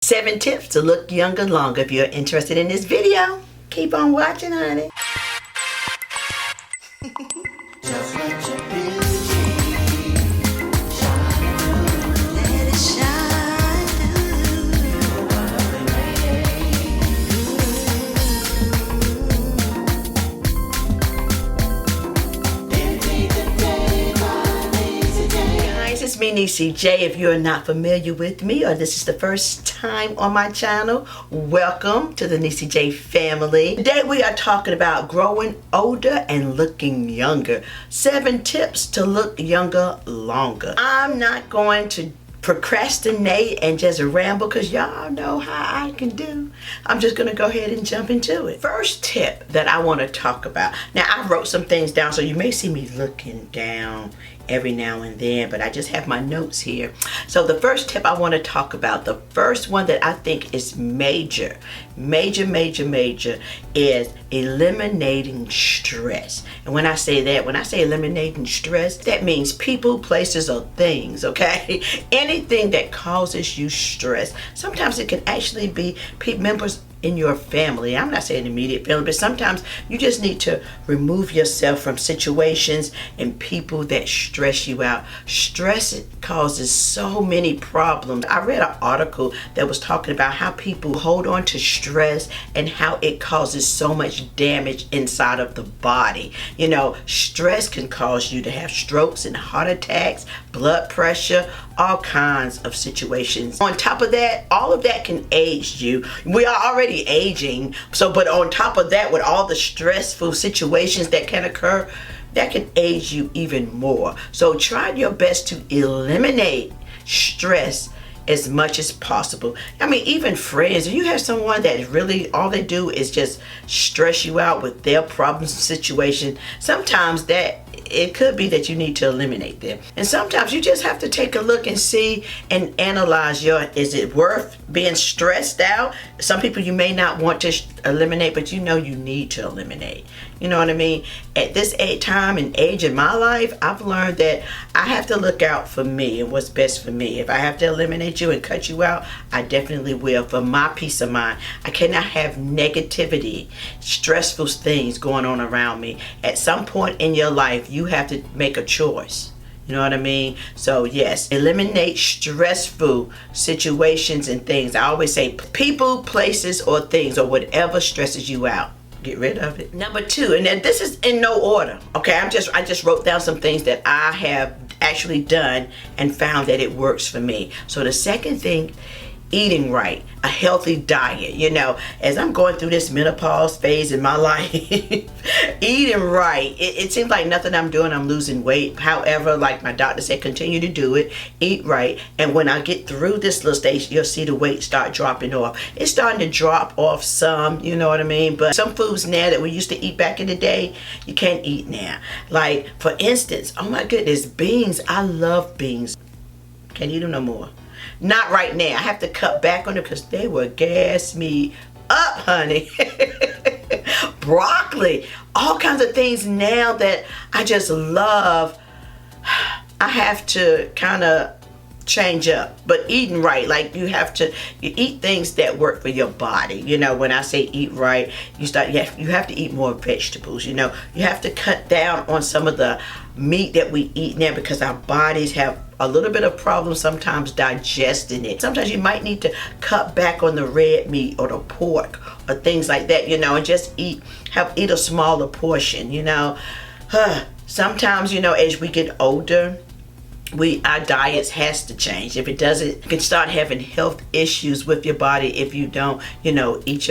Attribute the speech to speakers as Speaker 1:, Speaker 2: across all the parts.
Speaker 1: 7 tips to look younger longer. If you're interested in this video, keep on watching, honey. Just let your beauty shine through. Let it shine through. Guys, it's me, NeeCJae. If you're not familiar with me or this is the first time on my channel, welcome to the NeeCJae family. Today we are talking about growing older and looking younger. 7 tips to look younger longer. I'm not going to procrastinate and just ramble because y'all know how I can do. I'm just gonna go ahead and jump into it. First tip that I want to talk about. Now I wrote some things down, so you may see me looking down every now and then, but I just have my notes here. So the first tip I want to talk about, the first one that I think is major is eliminating stress. And when I say eliminating stress, that means people, places, or things, okay? Anything that causes you stress. Sometimes it can actually be members in your family. I'm not saying immediate family, but sometimes you just need to remove yourself from situations and people that stress you out. Stress causes so many problems. I read an article that was talking about how people hold on to stress and how it causes so much damage inside of the body. You know, stress can cause you to have strokes and heart attacks, blood pressure, all kinds of situations. On top of that, all of that can age you. We are already aging, but on top of that, with all the stressful situations that can occur, that can age you even more. So try your best to eliminate stress as much as possible. I mean, even friends, if you have someone that really all they do is just stress you out with their problems and situation, sometimes that it could be that you need to eliminate them. And sometimes you just have to take a look and see and analyze is it worth being stressed out? Some people you may not want to eliminate, but you know you need to eliminate. You know what I mean? At this time and age in my life, I've learned that I have to look out for me and what's best for me. If I have to eliminate you and cut you out, I definitely will, for my peace of mind. I cannot have negativity, stressful things going on around me. At some point in your life, you have to make a choice. You know what I mean? So yes, eliminate stressful situations and things. I always say people, places, or things, or whatever stresses you out. Get rid of it. Number 2, and then this is in no order. Okay, I just wrote down some things that I have actually done and found that it works for me. So the second thing, eating right, a healthy diet. You know, as I'm going through this menopause phase in my life, eating right, it seems like nothing I'm doing, I'm losing weight. However, like my doctor said, continue to do it, eat right, and when I get through this little stage, you'll see the weight start dropping off. It's starting to drop off some, you know what I mean? But some foods now that we used to eat back in the day, you can't eat now. Like, for instance, oh my goodness, beans. I love beans. Can't eat them no more. Not right now. I have to cut back on them because they will gas me up, honey. Broccoli, all kinds of things now that I just love. I have to kind of change up, but eating right, like you eat things that work for your body. You know, when I say eat right, you have to eat more vegetables. You know, you have to cut down on some of the meat that we eat now because our bodies have a little bit of problem sometimes digesting it. Sometimes you might need to cut back on the red meat or the pork or things like that, you know, and just eat a smaller portion, you know. Sometimes, you know, as we get older, our diets has to change. If it doesn't, you can start having health issues with your body if you don't, you know, eat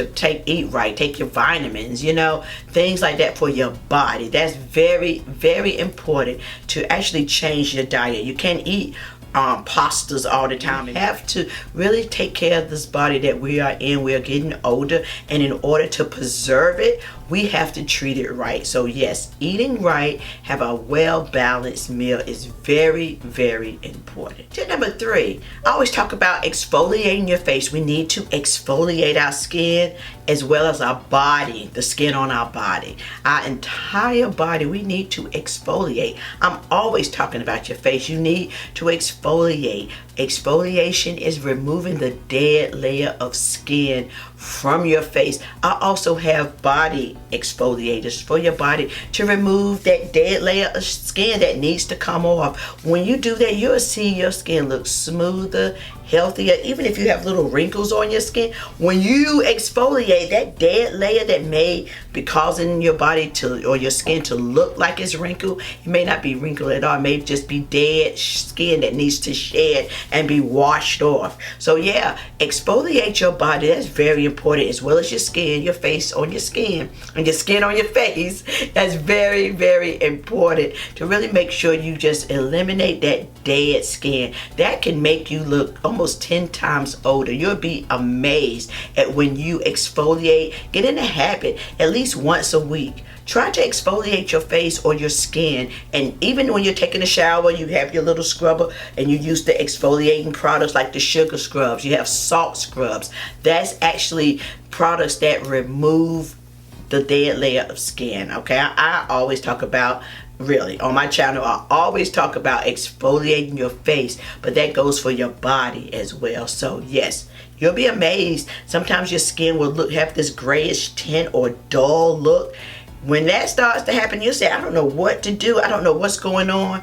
Speaker 1: right, take your vitamins, you know, things like that for your body. That's very, very important to actually change your diet. You can't eat pastas all the time. You have to really take care of this body that we are in. We are getting older, and in order to preserve it, we have to treat it right. So yes, eating right, have a well-balanced meal is very, very important. Tip number 3, I always talk about exfoliating your face. We need to exfoliate our skin as well as our body, the skin on our body. Our entire body, we need to exfoliate. I'm always talking about your face. You need to exfoliate. Exfoliation is removing the dead layer of skin from your face. I also have body exfoliators for your body to remove that dead layer of skin that needs to come off. When you do that, you'll see your skin look smoother, healthier. Even if you have little wrinkles on your skin, when you exfoliate, that dead layer that may be causing your body to, or your skin to look like it's wrinkled, it may not be wrinkled at all. It may just be dead skin that needs to shed and be washed off. So yeah, exfoliate your body. That's very important, as well as your skin, your face on your skin, and your skin on your face. That's very, very important to really make sure you just eliminate that dead skin. That can make you look almost 10 times older. You'll be amazed at when you exfoliate. Get in the habit at least once a week. Try to exfoliate your face or your skin, and even when you're taking a shower, you have your little scrubber and you use the exfoliating products like the sugar scrubs. You have salt scrubs. That's actually products that remove the dead layer of skin. Okay, I always talk about, really, on my channel, I always talk about exfoliating your face, but that goes for your body as well. So yes, you'll be amazed. Sometimes your skin will have this grayish tint or dull look. When that starts to happen, you'll say, I don't know what to do. I don't know what's going on.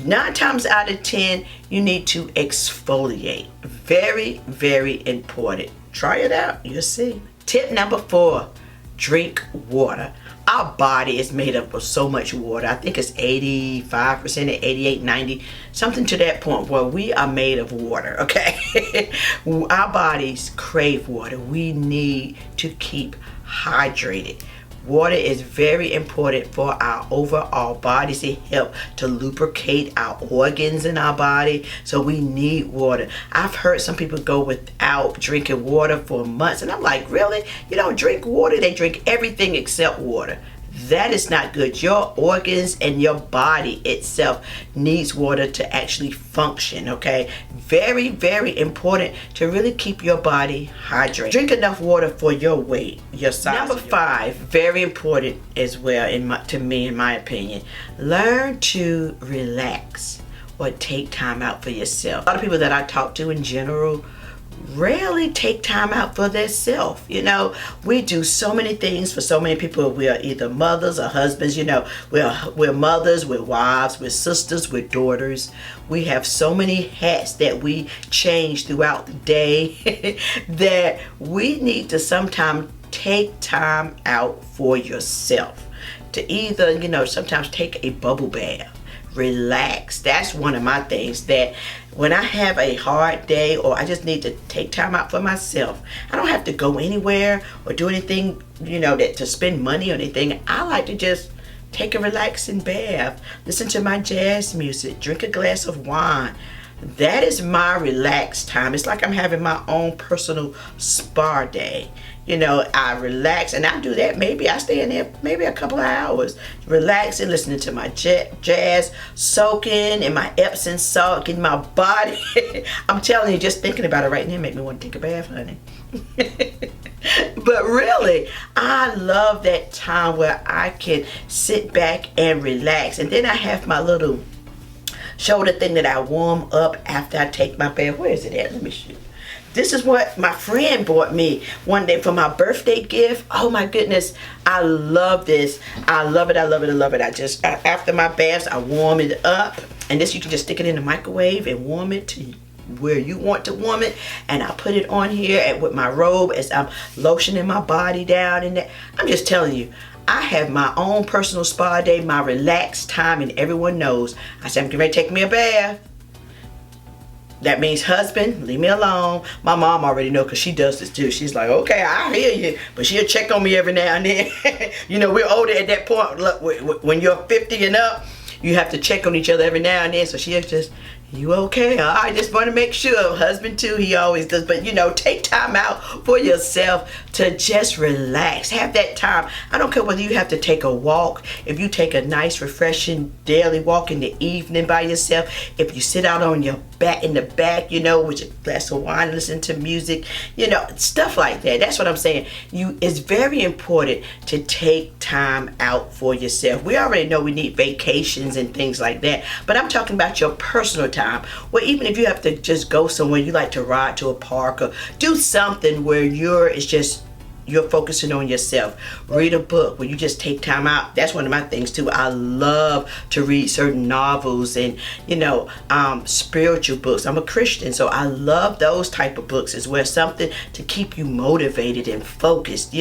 Speaker 1: 9 times out of 10, you need to exfoliate. Very, very important. Try it out. You'll see. Tip number 4, drink water. Our body is made up of so much water. I think it's 85% or 88, 90, something to that point where we are made of water, okay? Our bodies crave water. We need to keep hydrated. Water is very important for our overall bodies. It helps to lubricate our organs in our body, so we need water. I've heard some people go without drinking water for months, and I'm like, really? You don't drink water? They drink everything except water. That is not good. Your organs and your body itself needs water to actually function, okay? Very, very important to really keep your body hydrated. Drink enough water for your weight, your size. Number 5, very important as well, to me, in my opinion. Learn to relax or take time out for yourself. A lot of people that I talk to in general rarely take time out for themselves. You know, we do so many things for so many people. We are either mothers or husbands. You know, we're mothers, we're wives, we're sisters, we're daughters. We have so many hats that we change throughout the day that we need to sometimes take time out for yourself. To either, you know, sometimes take a bubble bath. Relax. That's one of my things, that when I have a hard day or I just need to take time out for myself, I don't have to go anywhere or do anything, you know, to spend money or anything. I like to just take a relaxing bath, listen to my jazz music, drink a glass of wine. That is my relaxed time. It's like I'm having my own personal spa day. You know, I relax, and I do that. Maybe I stay in there maybe a couple of hours, relaxing, listening to my jazz, soaking in my Epsom salt, getting my body. I'm telling you, just thinking about it right now make me want to take a bath, honey. But really, I love that time where I can sit back and relax. And then I have my little shoulder thing that I warm up after I take my bath. Where is it at? Let me shoot. This is what my friend bought me one day for my birthday gift. Oh my goodness, I love this. I love it, I love it, I love it. After my baths, I warm it up. And this, you can just stick it in the microwave and warm it to where you want to warm it. And I put it on here and with my robe as I'm lotioning my body down in there. I'm just telling you, I have my own personal spa day, my relaxed time, and everyone knows. I said, I'm getting ready to take me a bath. That means, husband, leave me alone. My mom already know, because she does this too. She's like, okay, I hear you. But she'll check on me every now and then. You know, we're older at that point. Look, when you're 50 and up, you have to check on each other every now and then. So she'll just, you okay? I just want to make sure. Husband too, he always does. But you know, take time out for yourself to just relax. Have that time. I don't care whether you have to take a walk. If you take a nice, refreshing daily walk in the evening by yourself. If you sit out on your back, in the back, you know, with a glass of wine, listen to music, you know, stuff like that. That's what I'm saying. It's very important to take time out for yourself. We already know we need vacations and things like that, but I'm talking about your personal time, where even if you have to just go somewhere, you like to ride to a park or do something where you're focusing on yourself. Read a book where you just take time out. That's one of my things too. I love to read certain novels and spiritual books. I'm a Christian, so I love those type of books as well. Something to keep you motivated and focused,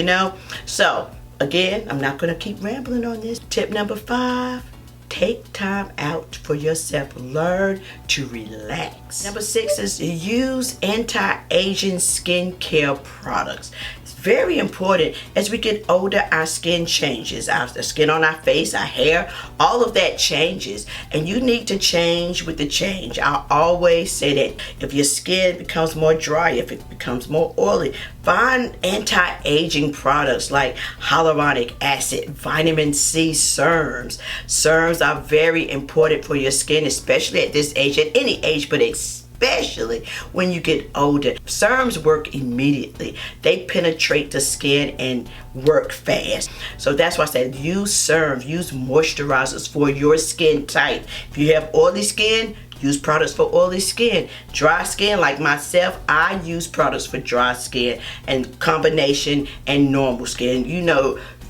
Speaker 1: So again, I'm not going to keep rambling on this. Tip number 5. Take time out for yourself. Learn to relax. Number 6 is use anti-aging skincare products. It's very important. As we get older, our skin changes. The skin on our face, our hair, all of that changes. And you need to change with the change. I always say that if your skin becomes more dry, if it becomes more oily, find anti-aging products like hyaluronic acid, vitamin C serums. Serums are very important for your skin, especially at this age, at any age, but especially when you get older. Serums work immediately. They penetrate the skin and work fast. So that's why I said use serums, use moisturizers for your skin type. If you have oily skin, use products for oily skin. Dry skin, like myself, I use products for dry skin and combination and normal skin.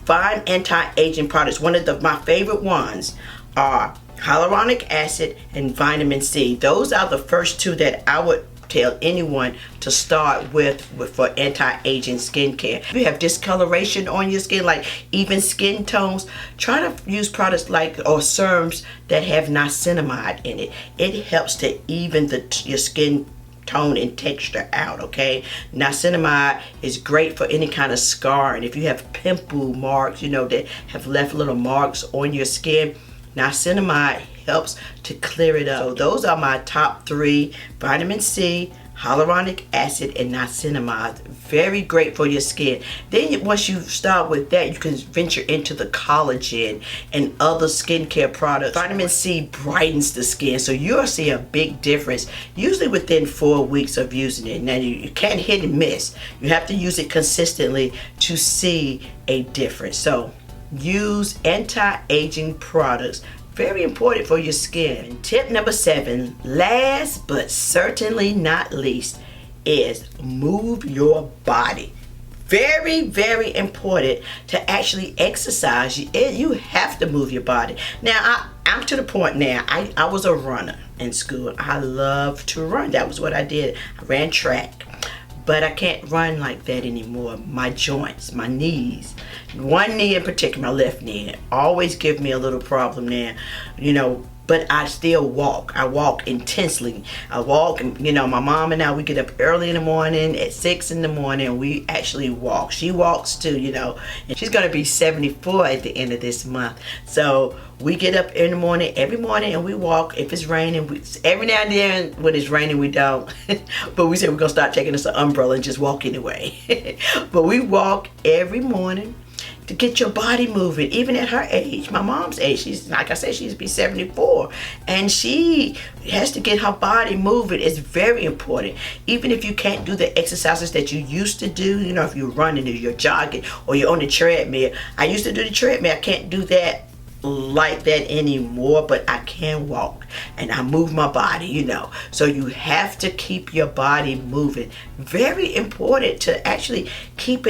Speaker 1: Find anti-aging products. One of my favorite ones are hyaluronic acid and vitamin C. Those are the first 2 that I would tell anyone to start with for anti-aging skincare. If you have discoloration on your skin, like even skin tones, try to use products or serums that have niacinamide in it. It helps to even your skin tone and texture out, okay? Niacinamide is great for any kind of scar, and if you have pimple marks, that have left little marks on your skin, niacinamide helps to clear it up. So those are my top 3: vitamin C, hyaluronic acid, and niacinamide. Very great for your skin. Then once you start with that, you can venture into the collagen and other skincare products. Vitamin C brightens the skin, so you'll see a big difference usually within 4 weeks of using it. Now you can't hit and miss. You have to use it consistently to see a difference. So use anti-aging products. Very important for your skin. And tip number 7, last but certainly not least, is move your body. Very, very important to actually exercise. You have to move your body. Now, I'm to the point now, I was a runner in school. I love to run. That was what I did. I ran track. But I can't run like that anymore. My joints, my knees, one knee in particular, my left knee, always give me a little problem now, but I still walk. I walk intensely. I walk, and my mom and I, we get up early in the morning at 6 in the morning, and we actually walk. She walks too, and she's gonna be 74 at the end of this month. So we get up in the morning, every morning, and we walk. If it's raining, every now and then when it's raining, we don't. But we said we're gonna start taking us an umbrella and just walk anyway. But we walk every morning to get your body moving, even at her age. My mom's age, she's, like I said, she's be 74, and she has to get her body moving. It's very important. Even if you can't do the exercises that you used to do, if you're running or you're jogging or you're on the treadmill. I used to do the treadmill. I can't do that like that anymore, but I can walk and I move my body, So you have to keep your body moving. Very important to actually keep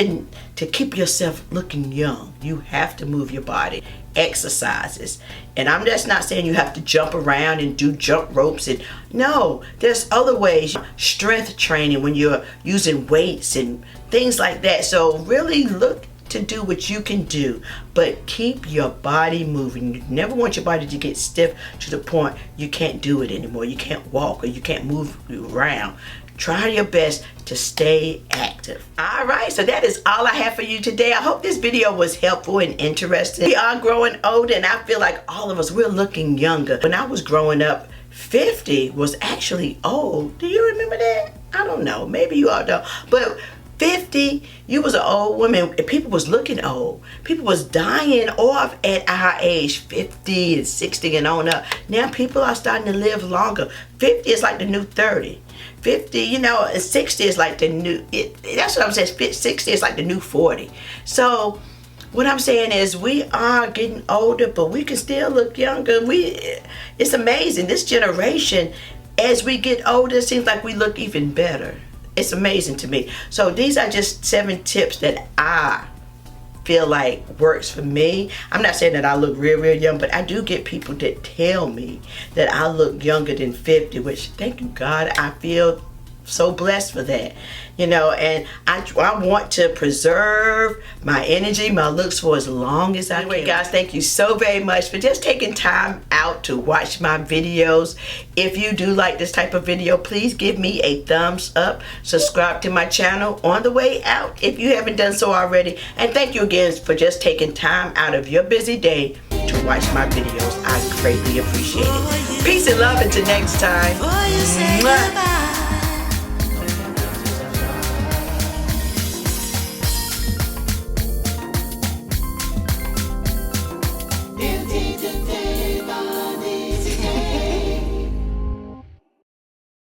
Speaker 1: yourself looking young. You have to move your body. Exercises. And I'm just not saying you have to jump around and do jump ropes, and no, there's other ways. Strength training when you're using weights and things like that. So really look to do what you can do, but keep your body moving. You never want your body to get stiff to the point you can't do it anymore. You can't walk or you can't move around. Try your best to stay active. All right, so that is all I have for you today. I hope this video was helpful and interesting. We are growing older, and I feel like all of us, we're looking younger. When I was growing up, 50 was actually old. Do you remember that? I don't know. Maybe you all don't. But 50, you was an old woman, and people was looking old. People was dying off at our age, 50 and 60 and on up. Now people are starting to live longer. 50 is like the new 30. 50, and 60 is like the new, that's what I'm saying, 60 is like the new 40. So what I'm saying is we are getting older, but we can still look younger. It's amazing. This generation, as we get older, it seems like we look even better. It's amazing to me. So these are just 7 tips that I feel like works for me. I'm not saying that I look real young, but I do get people that tell me that I look younger than 50, which, thank you God, I feel so blessed for that, you know. And I want to preserve my energy, my looks for as long as I can. Anyway, guys, thank you so very much for just taking time out to watch my videos. If you do like this type of video, please give me a thumbs up, subscribe to my channel on the way out if you haven't done so already, and thank you again for just taking time out of your busy day to watch my videos. I greatly appreciate it. Peace and love until next time. Mwah.